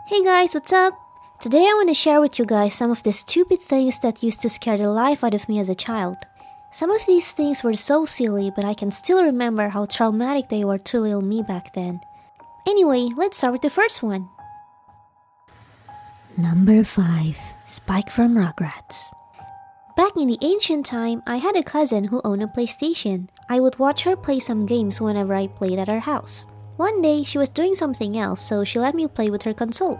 Hey guys, what's up? Today I want to share with you guys some of the stupid things that used to scare the life out of me as a child. Some of these things were so silly, but I can still remember how traumatic they were to little me back then. Anyway, let's start with the first one. Number 5. Spike from Rugrats. Back in the ancient time, I had a cousin who owned a PlayStation. I would watch her play some games whenever I played at her house. One day, she was doing something else, so she let me play with her console.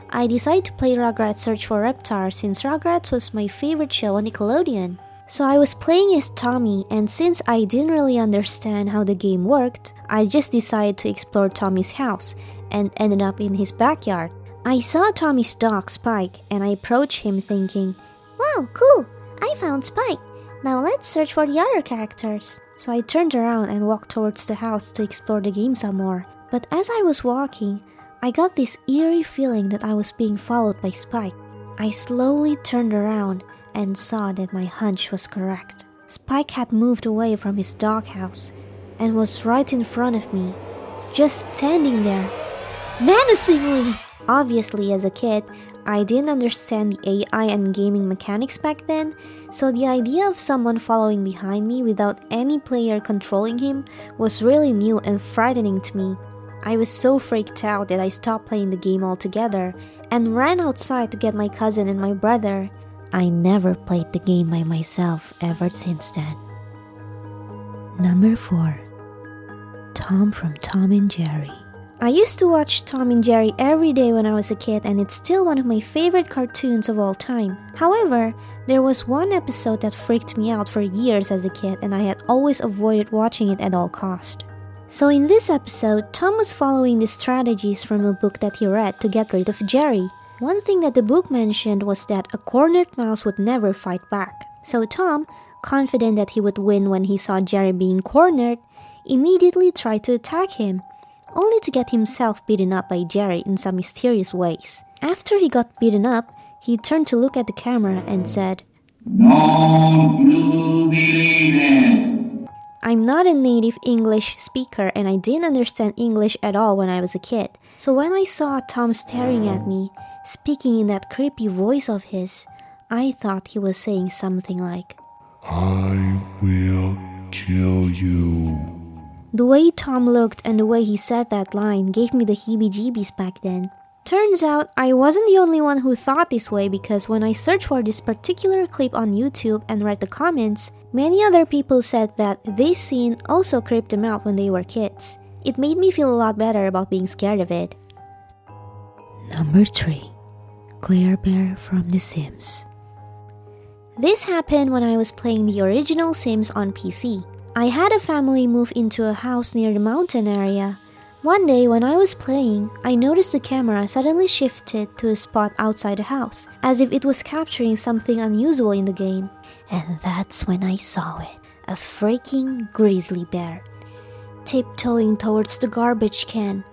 I decided to play Rugrats Search for Reptar since Rugrats was my favorite show on Nickelodeon. So I was playing as Tommy, and since I didn't really understand how the game worked, I just decided to explore Tommy's house and ended up in his backyard. I saw Tommy's dog Spike, and I approached him thinking, "Wow, cool! I found Spike! Now let's search for the other characters." So I turned around and walked towards the house to explore the game some more. But as I was walking, I got this eerie feeling that I was being followed by Spike. I slowly turned around and saw that my hunch was correct. Spike had moved away from his doghouse and was right in front of me, just standing there, menacingly. Obviously, as a kid, I didn't understand the AI and gaming mechanics back then, so the idea of someone following behind me without any player controlling him was really new and frightening to me. I was so freaked out that I stopped playing the game altogether and ran outside to get my cousin and my brother. I never played the game by myself ever since then. Number 4. Tom from Tom and Jerry. I used to watch Tom and Jerry every day when I was a kid, and it's still one of my favorite cartoons of all time. However, there was one episode that freaked me out for years as a kid, and I had always avoided watching it at all cost. So in this episode, Tom was following the strategies from a book that he read to get rid of Jerry. One thing that the book mentioned was that a cornered mouse would never fight back. So Tom, confident that he would win when he saw Jerry being cornered, immediately tried to attack him, only to get himself beaten up by Jerry in some mysterious ways. After he got beaten up, he turned to look at the camera and said, "Don't you believe it?" I'm not a native English speaker and I didn't understand English at all when I was a kid. So when I saw Tom staring at me, speaking in that creepy voice of his, I thought he was saying something like, "I will kill you." The way Tom looked and the way he said that line gave me the heebie-jeebies back then. Turns out, I wasn't the only one who thought this way, because when I searched for this particular clip on YouTube and read the comments, many other people said that this scene also creeped them out when they were kids. It made me feel a lot better about being scared of it. Number 3. Claire Bear from The Sims. This happened when I was playing the original Sims on PC. I had a family move into a house near the mountain area. One day when I was playing, I noticed the camera suddenly shifted to a spot outside the house, as if it was capturing something unusual in the game. And that's when I saw it. A freaking grizzly bear, tiptoeing towards the garbage can,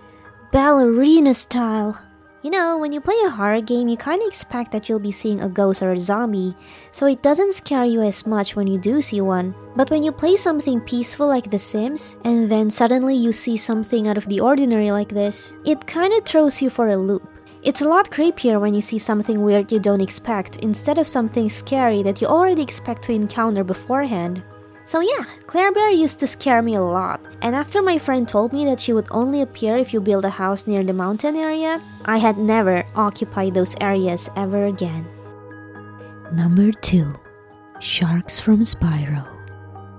ballerina style. You know, when you play a horror game, you kinda expect that you'll be seeing a ghost or a zombie, so it doesn't scare you as much when you do see one. But when you play something peaceful like The Sims, and then suddenly you see something out of the ordinary like this, it kinda throws you for a loop. It's a lot creepier when you see something weird you don't expect, instead of something scary that you already expect to encounter beforehand. So yeah, Claire Bear used to scare me a lot, and after my friend told me that she would only appear if you build a house near the mountain area, I had never occupied those areas ever again. Number 2. Sharks from Spyro.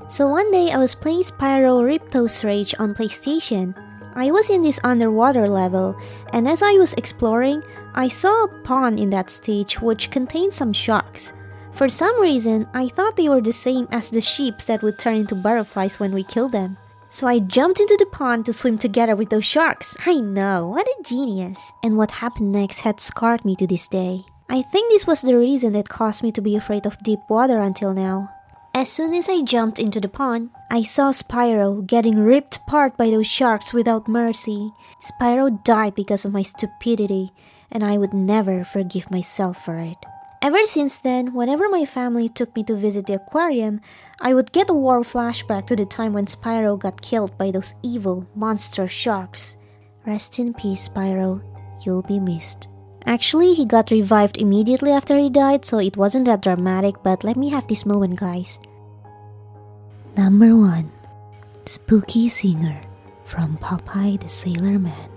So one day I was playing Spyro Ripto's Rage on PlayStation. I was in this underwater level, and as I was exploring, I saw a pond in that stage which contained some sharks. For some reason, I thought they were the same as the sheeps that would turn into butterflies when we kill them. So I jumped into the pond to swim together with those sharks. I know, what a genius. And what happened next had scarred me to this day. I think this was the reason that caused me to be afraid of deep water until now. As soon as I jumped into the pond, I saw Spyro getting ripped apart by those sharks without mercy. Spyro died because of my stupidity, and I would never forgive myself for it. Ever since then, whenever my family took me to visit the aquarium, I would get a warm flashback to the time when Spyro got killed by those evil monster sharks. Rest in peace, Spyro. You'll be missed. Actually, he got revived immediately after he died, so it wasn't that dramatic, but let me have this moment, guys. Number 1. Spooky Singer from Popeye the Sailor Man.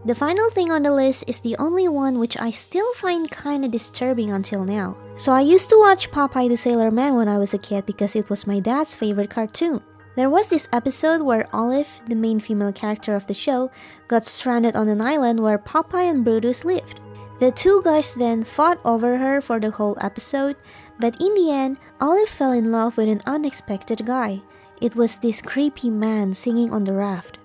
The final thing on the list is the only one which I still find kinda disturbing until now. So I used to watch Popeye the Sailor Man when I was a kid because it was my dad's favorite cartoon. There was this episode where Olive, the main female character of the show, got stranded on an island where Popeye and Brutus lived. The two guys then fought over her for the whole episode, but in the end, Olive fell in love with an unexpected guy. It was this creepy man singing on the raft.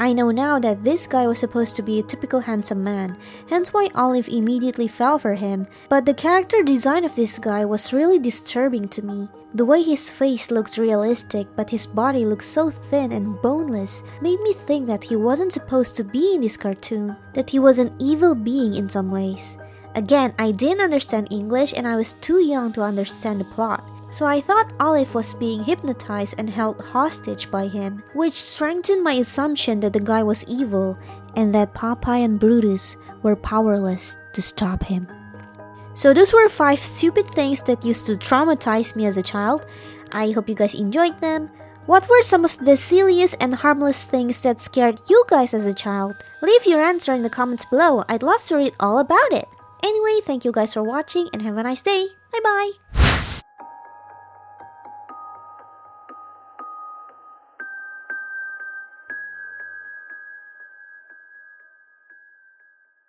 I know now that this guy was supposed to be a typical handsome man, hence why Olive immediately fell for him, but the character design of this guy was really disturbing to me. The way his face looks realistic but his body looks so thin and boneless made me think that he wasn't supposed to be in this cartoon, that he was an evil being in some ways. Again, I didn't understand English and I was too young to understand the plot. So I thought Olive was being hypnotized and held hostage by him, which strengthened my assumption that the guy was evil and that Popeye and Brutus were powerless to stop him. So those were 5 stupid things that used to traumatize me as a child. I hope you guys enjoyed them. What were some of the silliest and harmless things that scared you guys as a child? Leave your answer in the comments below. I'd love to read all about it. Anyway, thank you guys for watching and have a nice day. Bye bye!